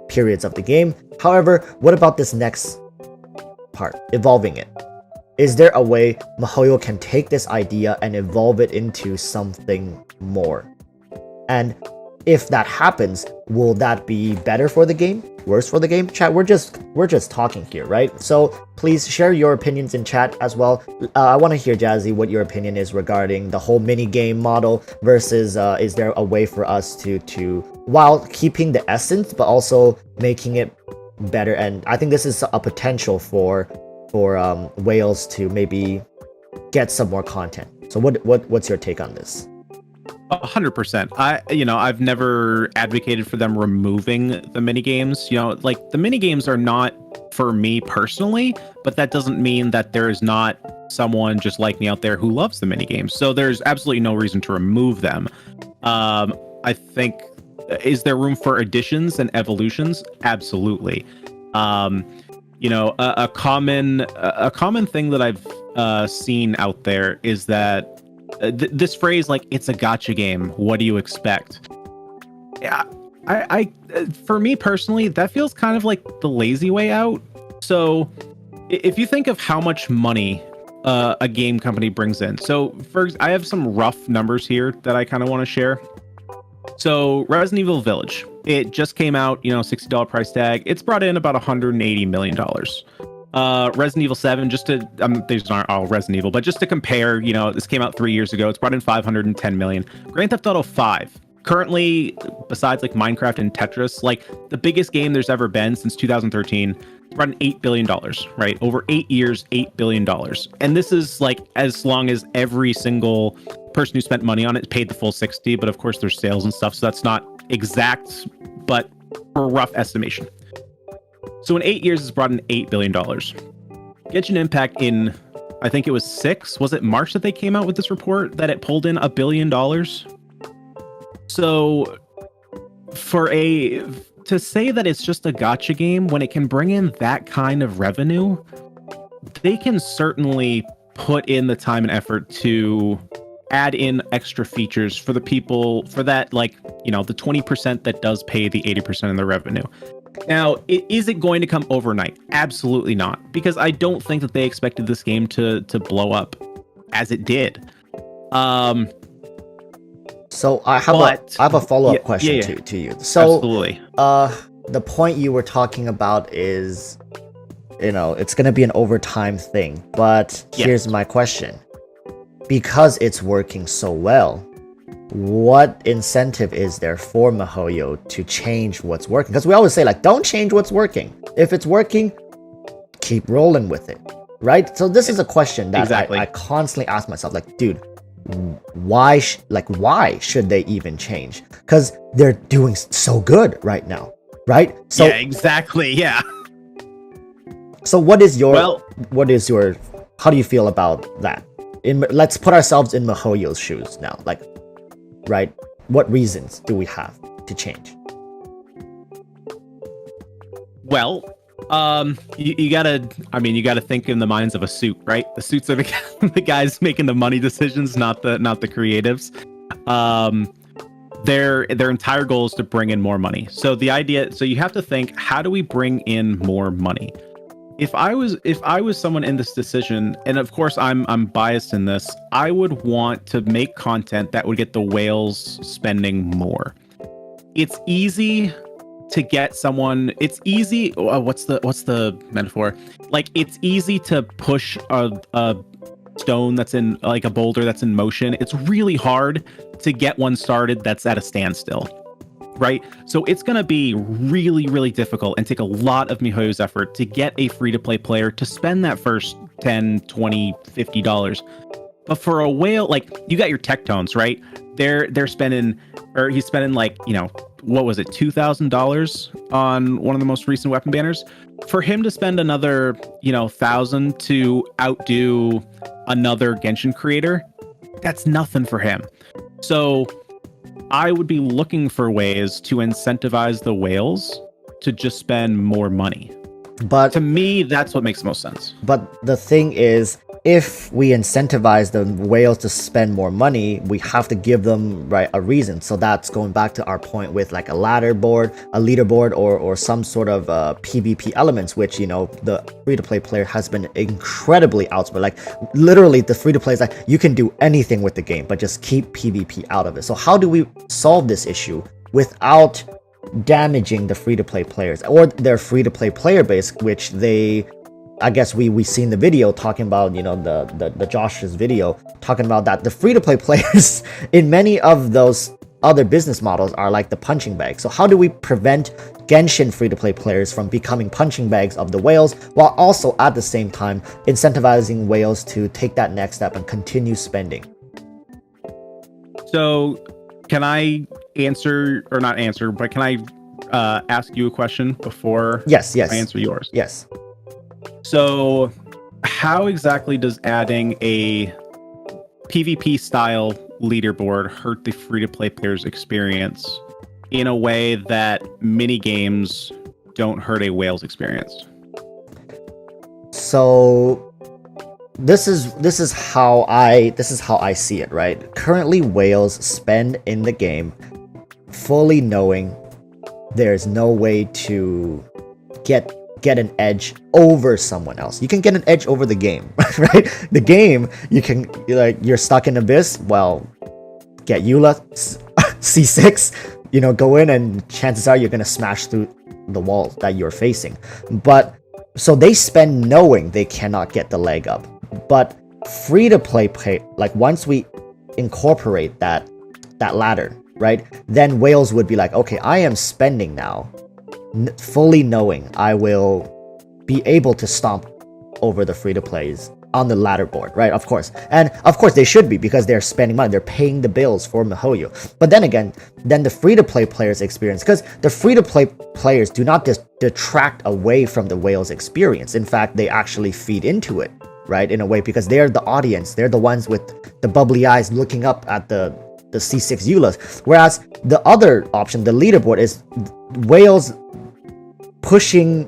S1: periods of the game. However, what about this next part, evolving it? Is there a way MiHoYo can take this idea and evolve it into something more? And if that happens, will that be better for the game? Worse for the game? Chat, we're just talking here, right? So please share your opinions in chat as well. I want to hear, JazzE, what your opinion is regarding the whole mini game model versus is there a way for us to while keeping the essence but also making it better? And I think this is a potential for whales to maybe get some more content. So what's your take on this?
S2: 100%. I've never advocated for them removing the mini games. The mini games are not for me personally, but that doesn't mean that there is not someone just like me out there who loves the mini games. So there's absolutely no reason to remove them. I think, is there room for additions and evolutions? Absolutely. A common thing that I've seen out there is that this phrase, like, it's a gacha game, what do you expect? Yeah, I for me personally, that feels kind of like the lazy way out. So if you think of how much money a game company brings in, so I have some rough numbers here that I kind of want to share. So Resident Evil Village, it just came out, $60 price tag. It's brought in about $180 million. Resident Evil 7, these aren't all Resident Evil, but just to compare, this came out 3 years ago. It's brought in $510 million. Grand Theft Auto 5, currently, besides like Minecraft and Tetris, like the biggest game there's ever been since 2013, it's brought in $8 billion, right? Over 8 years, $8 billion. And this is like as long as every single person who spent money on it paid the full 60, but of course there's sales and stuff, so that's not exact, but for a rough estimation. So in 8 years, it's brought in $8 billion. Genshin Impact in, I think it was was it March that they came out with this report that it pulled in $1 billion? So to say that it's just a gacha game when it can bring in that kind of revenue, they can certainly put in the time and effort to add in extra features for the people, for that, the 20% that does pay the 80% of the revenue. Now, is it going to come overnight? Absolutely not, because I don't think that they expected this game to blow up as it did.
S1: So I have a follow-up question to you. So
S2: absolutely.
S1: The point you were talking about is, it's gonna be an overtime thing. But here's my question: because it's working so well, what incentive is there for MiHoYo to change what's working? Because we always say, like, don't change what's working. If it's working, keep rolling with it, right? So this is a question that I constantly ask myself, like, dude, why should they even change? Because they're doing so good right now, right? So
S2: yeah, exactly. Yeah.
S1: So what is your how do you feel about that? Let's put ourselves in MiHoYo's shoes now, like, right? What reasons do we have to change?
S2: Well, you gotta think in the minds of a suit, right? The suits are the guys making the money decisions, not the creatives. Their entire goal is to bring in more money. So you have to think, how do we bring in more money? If I was someone in this decision, and of course I'm biased in this, I would want to make content that would get the whales spending more. It's easy to get someone. It's easy. What's the metaphor? Like, it's easy to push a stone that's in, like, a boulder that's in motion. It's really hard to get one started that's at a standstill, right? So it's going to be really, really difficult and take a lot of MiHoYo's effort to get a free-to-play player to spend that first $10, $20, $50. But for a whale, like, you got your Tectones, right? They're spending, or he's spending, like, what was it, $2,000 on one of the most recent weapon banners? For him to spend another, $1,000 to outdo another Genshin creator, that's nothing for him. So I would be looking for ways to incentivize the whales to just spend more money. But to me, that's what makes the most sense.
S1: But the thing is, if we incentivize the whales to spend more money, we have to give them, right, a reason. So that's going back to our point with, like, a leaderboard, or some sort of PvP elements, which, the free-to-play player has been incredibly outspoken. Like, literally, the free-to-play is like, you can do anything with the game, but just keep PvP out of it. So how do we solve this issue without damaging the free-to-play players or their free-to-play player base, which I guess we seen the video talking about, the Josh's video talking about that the free-to-play players in many of those other business models are like the punching bag. So how do we prevent Genshin free-to-play players from becoming punching bags of the whales, while also at the same time incentivizing whales to take that next step and continue spending?
S2: So can I answer, or not answer, but can I ask you a question before
S1: Yes.
S2: I answer yours?
S1: Yes.
S2: So how exactly does adding a PvP style leaderboard hurt the free-to-play player's experience in a way that mini games don't hurt a whale's experience?
S1: So this is how I see it, right? Currently, whales spend in the game fully knowing there's no way to get an edge over someone else. You can get an edge over the game, right? The game, you're stuck in Abyss, well, get Eula, C6, go in, and chances are you're gonna smash through the wall that you're facing. But so they spend knowing they cannot get the leg up. But free to play, like, once we incorporate that ladder, right, then whales would be like, okay, I am spending now, fully knowing I will be able to stomp over the free-to-plays on the ladder board, right? Of course. And of course they should be, because they're spending money. They're paying the bills for MiHoYo. But then again, the free-to-play players experience, because the free-to-play players do not just detract away from the whales experience. In fact, they actually feed into it, right? In a way, because they're the audience. They're the ones with the bubbly eyes looking up at the C6 Eulas. Whereas the other option, the leaderboard, is whales pushing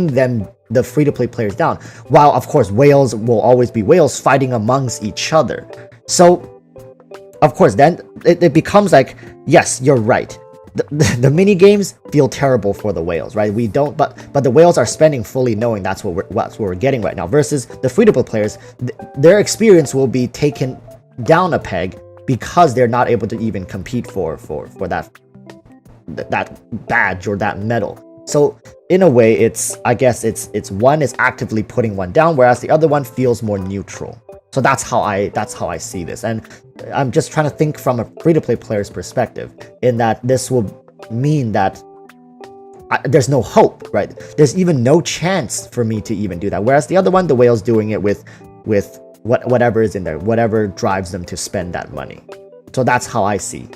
S1: them, the free-to-play players down, while of course whales will always be whales fighting amongst each other. So of course then it becomes like, yes, you're right, the mini games feel terrible for the whales, right? We don't, but the whales are spending fully knowing that's what we're getting right now, versus the free-to-play players, their experience will be taken down a peg because they're not able to even compete for that badge or that medal. So in a way, I guess it's one is actively putting one down, whereas the other one feels more neutral. So that's how I see this, and I'm just trying to think from a free-to-play player's perspective, in that this will mean that there's no hope, right? There's even no chance for me to even do that. Whereas the other one, the whale's doing it with whatever is in there, whatever drives them to spend that money. So that's how I see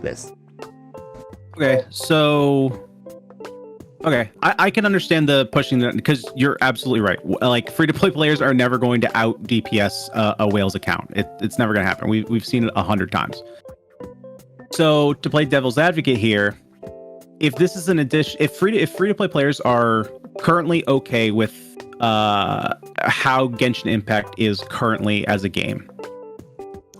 S1: this.
S2: Okay, so I can understand the pushing that, because you're absolutely right. Like, free-to-play players are never going to out DPS a whale's account. It's never going to happen. We've seen it 100 times. So to play devil's advocate here, if this is an addition, if free-to-play players are currently okay with how Genshin Impact is currently as a game,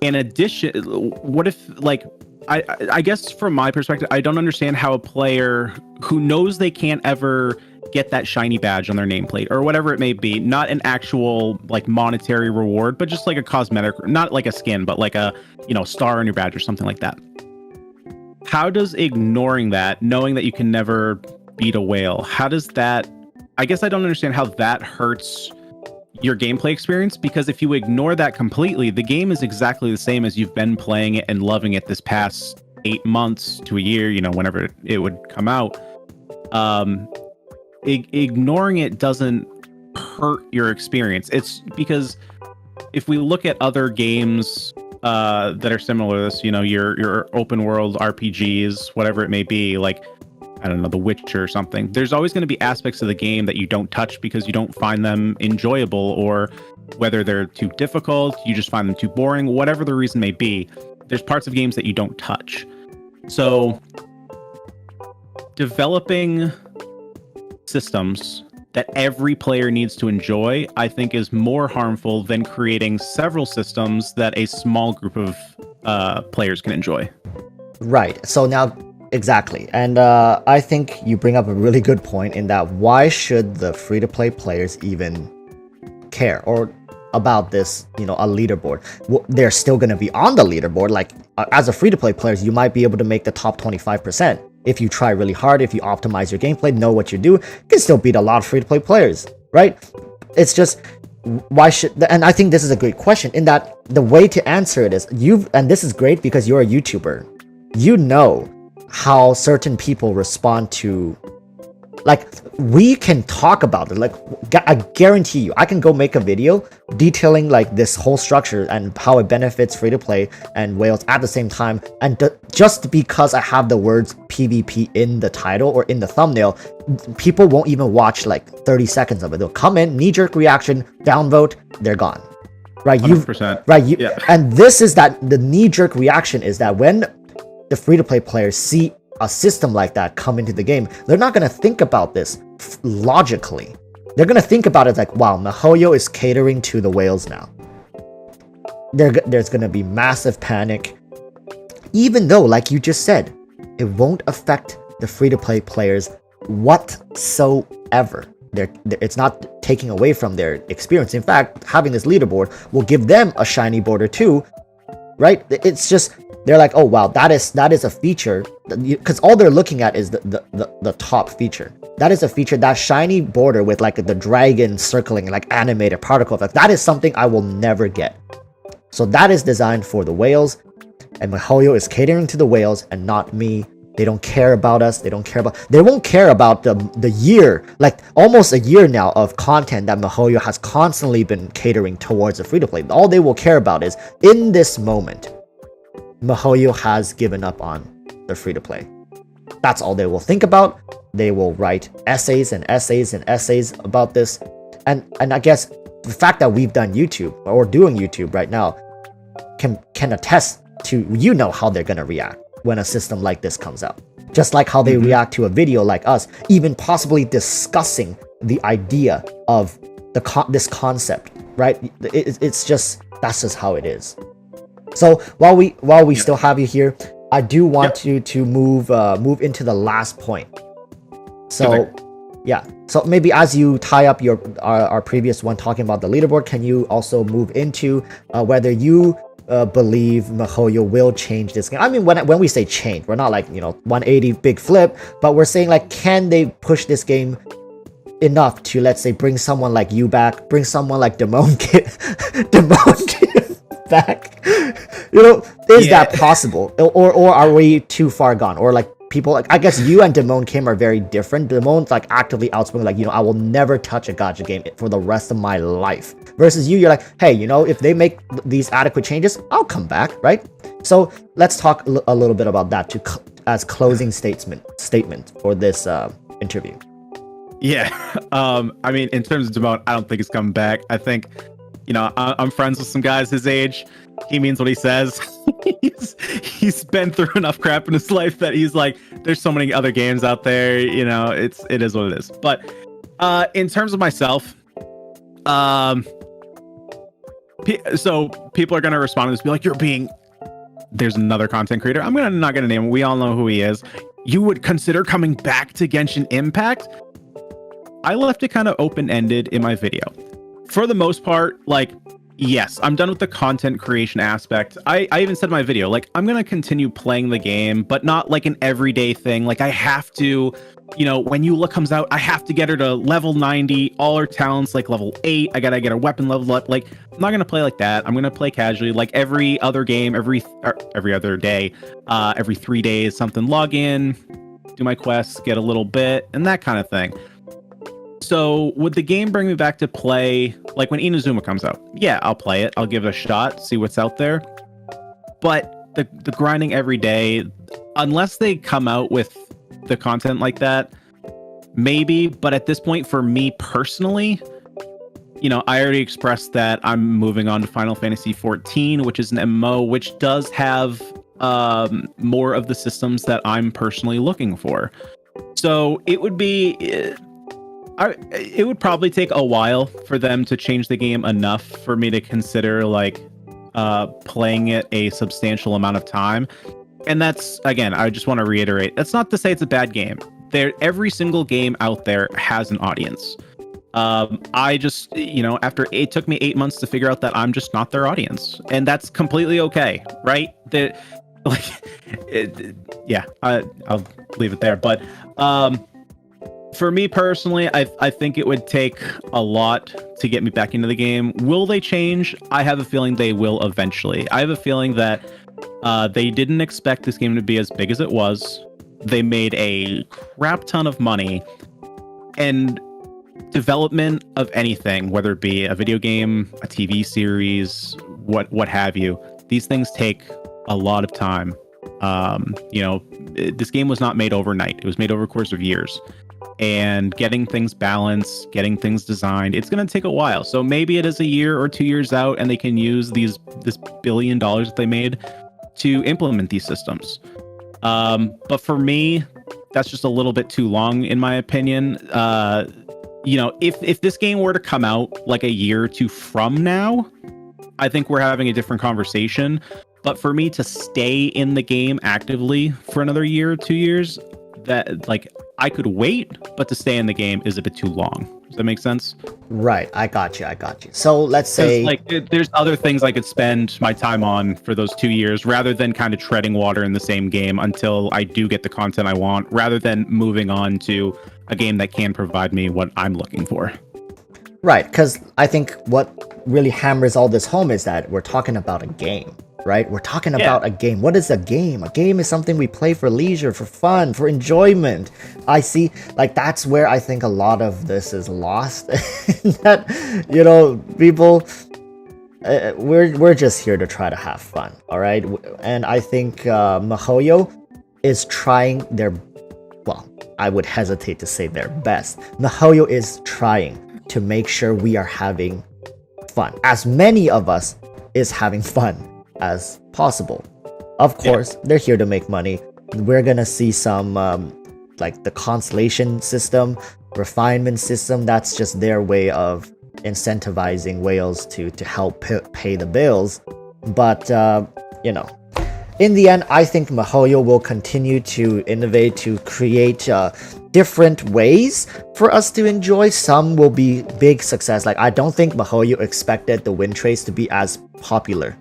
S2: in addition, what if, like, I guess from my perspective, I don't understand how a player who knows they can't ever get that shiny badge on their nameplate or whatever it may be, not an actual like monetary reward, but just like a cosmetic, not like a skin, but like a, star on your badge or something like that. How does ignoring that, knowing that you can never beat a whale, how does that, I guess I don't understand how that hurts your gameplay experience, because if you ignore that completely, the game is exactly the same as you've been playing it and loving it this past 8 months to a year, whenever it would come out. Ignoring it doesn't hurt your experience. It's because if we look at other games that are similar to this, your open world RPGs, whatever it may be, like, I don't know, The Witcher or something, there's always going to be aspects of the game that you don't touch because you don't find them enjoyable, or whether they're too difficult, you just find them too boring, whatever the reason may be. There's parts of games that you don't touch. So developing systems that every player needs to enjoy, I think, is more harmful than creating several systems that a small group of players can enjoy. Right.
S1: So now, exactly. And I think you bring up a really good point in that why should the free-to-play players even care or about this, a leaderboard? Well, they're still going to be on the leaderboard. Like, as a free-to-play players, you might be able to make the top 25%. If you try really hard, if you optimize your gameplay, know what you do, you can still beat a lot of free-to-play players, right? It's just, why should, and I think this is a great question, in that the way to answer it is, and this is great because you're a YouTuber, how certain people respond to, like, we can talk about it. Like, I guarantee you, I can go make a video detailing like this whole structure and how it benefits free to play and whales at the same time. And just because I have the words PvP in the title or in the thumbnail, people won't even watch like 30 seconds of it. They'll come in, knee-jerk reaction, downvote, they're gone. Right?
S2: 100%.
S1: Right? Yeah. And this is that the knee-jerk reaction is that when the free-to-play players see a system like that come into the game, they're not going to think about this logically. They're going to think about it like, wow, MiHoYo is catering to the whales now. There's going to be massive panic. Even though, like you just said, it won't affect the free-to-play players whatsoever. It's not taking away from their experience. In fact, having this leaderboard will give them a shiny board or two, right? It's just, they're like, oh wow, that is a feature, because all they're looking at is the top feature. That is a feature, that shiny border with like the dragon circling, like animated particle effect. That is something I will never get. So that is designed for the whales, and MiHoYo is catering to the whales and not me. They don't care about us. They won't care about the year, like almost a year now of content that MiHoYo has constantly been catering towards the free-to-play. All they will care about is, in this moment, MiHoYo has given up on the free-to-play. That's all they will think about. They will write essays and essays and essays about this. And I guess the fact that we've done YouTube, or doing YouTube right now, can attest to, how they're going to react when a system like this comes out. Just like how they react to a video like us, even possibly discussing the idea of this concept, right? It's just, that's just how it is. So while we still have you here, I do want to move into the last point. So so maybe as you tie up our previous one talking about the leaderboard, can you also move into whether you believe MiHoYo will change this game? I mean, when we say change, we're not like, 180 big flip, but we're saying like, can they push this game enough to, let's say, bring someone like you back, bring someone like Demone Kid back? Is that possible? Or are we too far gone? Or like people like, I guess you and Demone Kim are very different. Demone's like actively outspoken, like, I will never touch a gacha game for the rest of my life. Versus you're like, hey, if they make these adequate changes, I'll come back, right? So let's talk a little bit about that as closing statement for this interview.
S2: Yeah. I mean, in terms of Demone, I don't think he's coming back. I think, I'm friends with some guys his age. He means what he says. he's been through enough crap in his life that he's like, there's so many other games out there. It is what it is. But in terms of myself, so people are gonna respond to this, be like, there's another content creator. I'm not gonna name him. We all know who he is. You would consider coming back to Genshin Impact? I left it kind of open-ended in my video. For the most part, like, yes, I'm done with the content creation aspect. I even said in my video, like, I'm going to continue playing the game, but not like an everyday thing. Like, I have to, when Eula comes out, I have to get her to level 90, all her talents, like level 8. I got to get her weapon level up. Like, I'm not going to play like that. I'm going to play casually, like every other game, every other day, every 3 days, something, log in, do my quests, get a little bit, and that kind of thing. So would the game bring me back to play, like when Inazuma comes out? Yeah, I'll play it. I'll give it a shot, see what's out there. But the grinding every day, unless they come out with the content like that, maybe. But at this point, for me personally, I already expressed that I'm moving on to Final Fantasy XIV, which is an MMO, which does have more of the systems that I'm personally looking for. So it would be... it would probably take a while for them to change the game enough for me to consider like playing it a substantial amount of time. And that's, again, I just want to reiterate, that's not to say it's a bad game. Every single game out there has an audience. I just, after it took me 8 months to figure out that I'm just not their audience, and that's completely okay, right? I'll leave it there. But for me personally, I think it would take a lot to get me back into the game. Will they change? I have a feeling they will eventually. I have a feeling that they didn't expect this game to be as big as it was. They made a crap ton of money, and development of anything, whether it be a video game, a TV series, what have you, these things take a lot of time. This game was not made overnight. It was made over the course of years. And getting things balanced, getting things designed, it's going to take a while. So maybe it is a year or 2 years out, and they can use this $1 billion that they made to implement these systems. But for me, that's just a little bit too long, in my opinion. If this game were to come out like a year or two from now, I think we're having a different conversation. But for me to stay in the game actively for another year or 2 years, that, like, I could wait, but to stay in the game is a bit too long. Does that make sense?
S1: Right. I got you. So let's say,
S2: like, there's other things I could spend my time on for those 2 years, rather than kind of treading water in the same game until I do get the content I want, rather than moving on to a game that can provide me what I'm looking for.
S1: Right. Because I think what really hammers all this home is that we're talking about a game. Right? We're talking about a game. What is a game? A game is something we play for leisure, for fun, for enjoyment. I see, like, that's where I think a lot of this is lost. That, people, we're just here to try to have fun, all right? And I think MiHoYo is trying I would hesitate to say their best. MiHoYo is trying to make sure we are having fun. As many of us is having fun as possible. Of course, they're here to make money. We're gonna see some like the constellation system, refinement system. That's just their way of incentivizing whales to help pay the bills. But in the end, I think MiHoYo will continue to innovate, to create different ways for us to enjoy. Some will be big success. Like, I don't think MiHoYo expected the Wind Trace to be as popular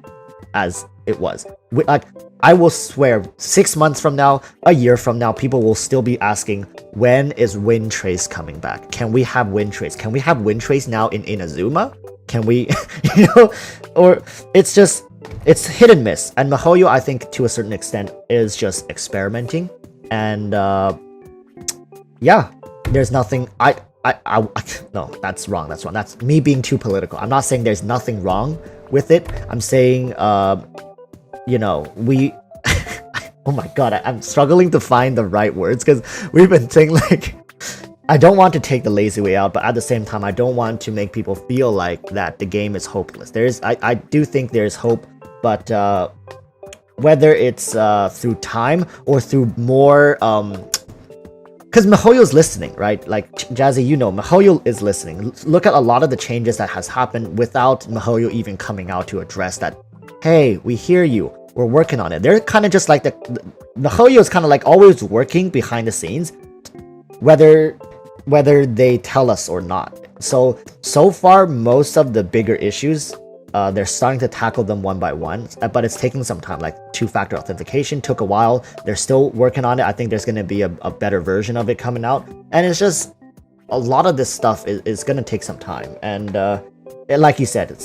S1: as it was. Like, I will swear, 6 months from now, a year from now, people will still be asking, when is Wind Trace coming back? Can we have Wind Trace? Can we have Wind Trace now in Inazuma? Can we, or it's hit and miss. And MiHoYo, I think, to a certain extent, is just experimenting. And yeah, there's nothing. No, that's wrong. That's me being too political. I'm not saying there's nothing wrong with it. I'm saying, we. Oh my god, I'm struggling to find the right words because we've been saying like. I don't want to take the lazy way out, but at the same time, I don't want to make people feel like that the game is hopeless. I do think there's hope, but whether it's through time or through more, because MiHoYo's listening, right? Like JazzE, MiHoYo is listening. Look at a lot of the changes that has happened without MiHoYo even coming out to address that. Hey, we hear you. We're working on it. They're kind of just like MiHoYo is kind of like always working behind the scenes, whether they tell us or not. So far, most of the bigger issues, they're starting to tackle them one by one, but it's taking some time. Like two-factor authentication took a while. They're still working on it. I think there's going to be a better version of it coming out. And it's just, a lot of this stuff is going to take some time. And like you said,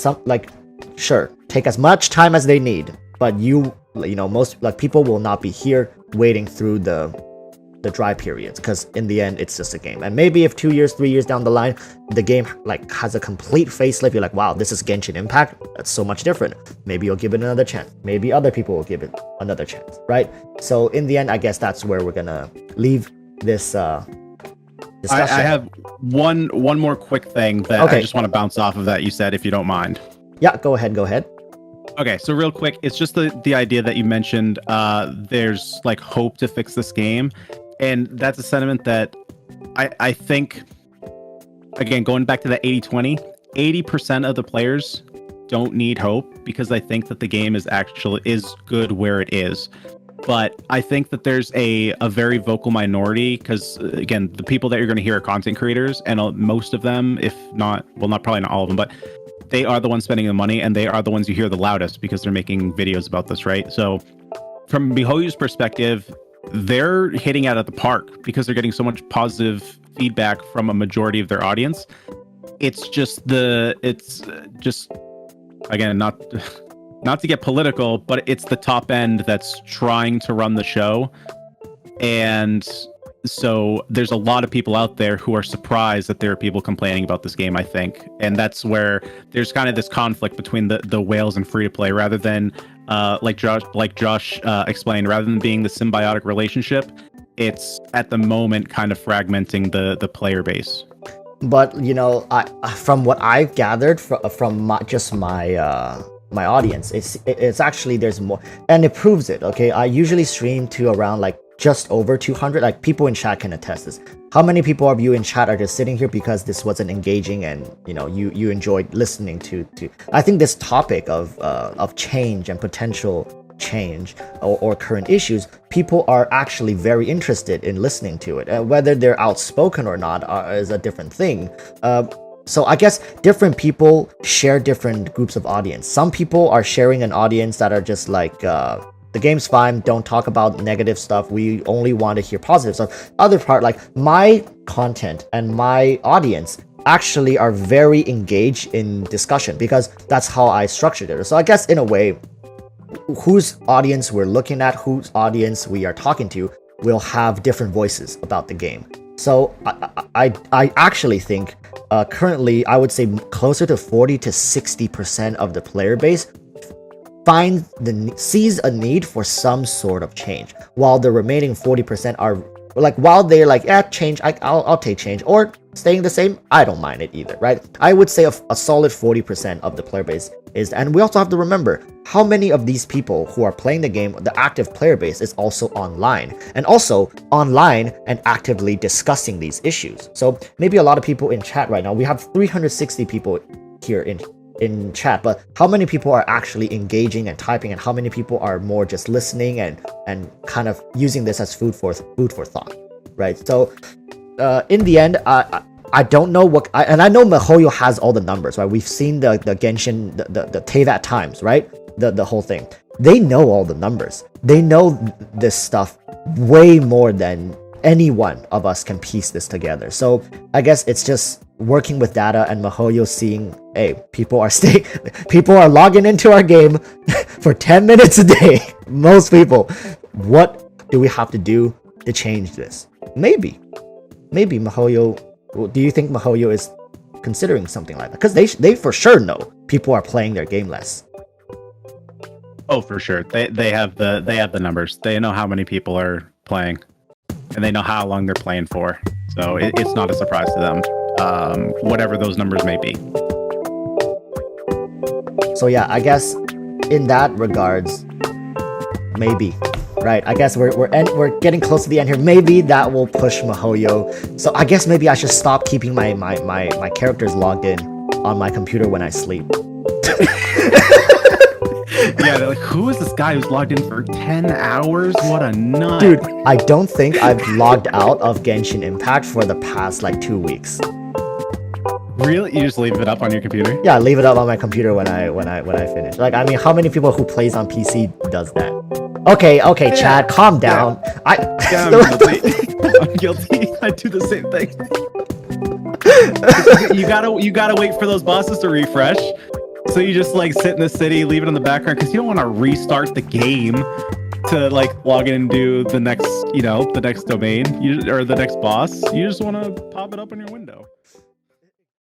S1: sure, take as much time as they need. But most people will not be here waiting through the dry periods, because in the end it's just a game. And maybe if 2 years, 3 years down the line, the game has a complete facelift, you're like, wow, this is Genshin Impact, that's so much different. Maybe you'll give it another chance. Maybe other people will give it another chance, right? So in the end, I guess that's where we're gonna leave this discussion.
S2: I have one more quick thing that I just want to bounce off of that you said, if you don't mind.
S1: Yeah, go ahead.
S2: Okay, so real quick, it's just the idea that you mentioned, there's like hope to fix this game. And that's a sentiment that I think, again, going back to the 80-20, 80% of the players don't need hope, because I think that the game is good where it is. But I think that there's a very vocal minority, because again, the people that you're going to hear are content creators, and most of them, if not, probably not all of them, but they are the ones spending the money, and they are the ones you hear the loudest because they're making videos about this, right? So from MiHoYo's perspective, they're hitting out at the park because they're getting so much positive feedback from a majority of their audience. It's just again, not to get political, but it's the top end that's trying to run the show. And so there's a lot of people out there who are surprised that there are people complaining about this game, I think. And that's where there's kind of this conflict between the whales and free to play, rather than like Josh explained, rather than being the symbiotic relationship, it's at the moment kind of fragmenting the player base.
S1: But from what I've gathered from my audience, it's actually, there's more, and it proves it. Okay, I usually stream to around just over 200. Like, people in chat can attest this. How many people of you in chat are just sitting here because this wasn't engaging, and you enjoyed listening to I think this topic of change and potential change or current issues, people are actually very interested in listening to it. And whether they're outspoken or not is a different thing. So I guess different people share different groups of audience. Some people are sharing an audience that are just like, the game's fine, don't talk about negative stuff, we only want to hear positive stuff. Other part, like my content and my audience actually are very engaged in discussion, because that's how I structured it. So I guess in a way, whose audience we're looking at, whose audience we are talking to, will have different voices about the game. So I actually think currently I would say closer to 40 to 60% of the player base sees a need for some sort of change, while the remaining 40% are like, while they're like, yeah, change, I'll take change, or staying the same, I don't mind it either, right? I would say a solid 40% of the player base is, and we also have to remember how many of these people who are playing the game, the active player base, is also online, and actively discussing these issues. So maybe a lot of people in chat right now, we have 360 people here in chat, but how many people are actually engaging and typing, and how many people are more just listening and kind of using this as food for thought, right? So in the end, I don't know and I know MiHoYo has all the numbers, right? We've seen the Genshin, the Teyvat times, right? the whole thing. They know all the numbers. They know this stuff way more than any one of us can piece this together. So I guess it's just working with data and MiHoYo seeing, hey, people are logging into our game for 10 minutes a day. Most people. What do we have to do to change this? Maybe MiHoYo. Do you think MiHoYo is considering something like that? Because they for sure know people are playing their game less.
S2: Oh, for sure. They have the numbers. They know how many people are playing, and they know how long they're playing for. So it's not a surprise to them, whatever those numbers may be.
S1: So yeah, I guess in that regards, maybe, right? I guess we're getting close to the end here. Maybe that will push MiHoYo. So I guess maybe I should stop keeping my characters logged in on my computer when I sleep.
S2: Yeah, they're like, who is this guy who's logged in for 10 hours? What a nut.
S1: Dude, I don't think I've logged out of Genshin Impact for the past like 2 weeks.
S2: Really? You just leave it up on your computer?
S1: Yeah, I leave it up on my computer when I finish. Like, I mean, how many people who plays on PC does that? Okay, yeah. Chad, calm down.
S2: Yeah. I'm guilty. I'm guilty. I do the same thing. You gotta wait for those bosses to refresh. So you just like sit in the city, leave it in the background because you don't want to restart the game to like log in and do the next, the next domain or the next boss. You just want to pop it up on your window.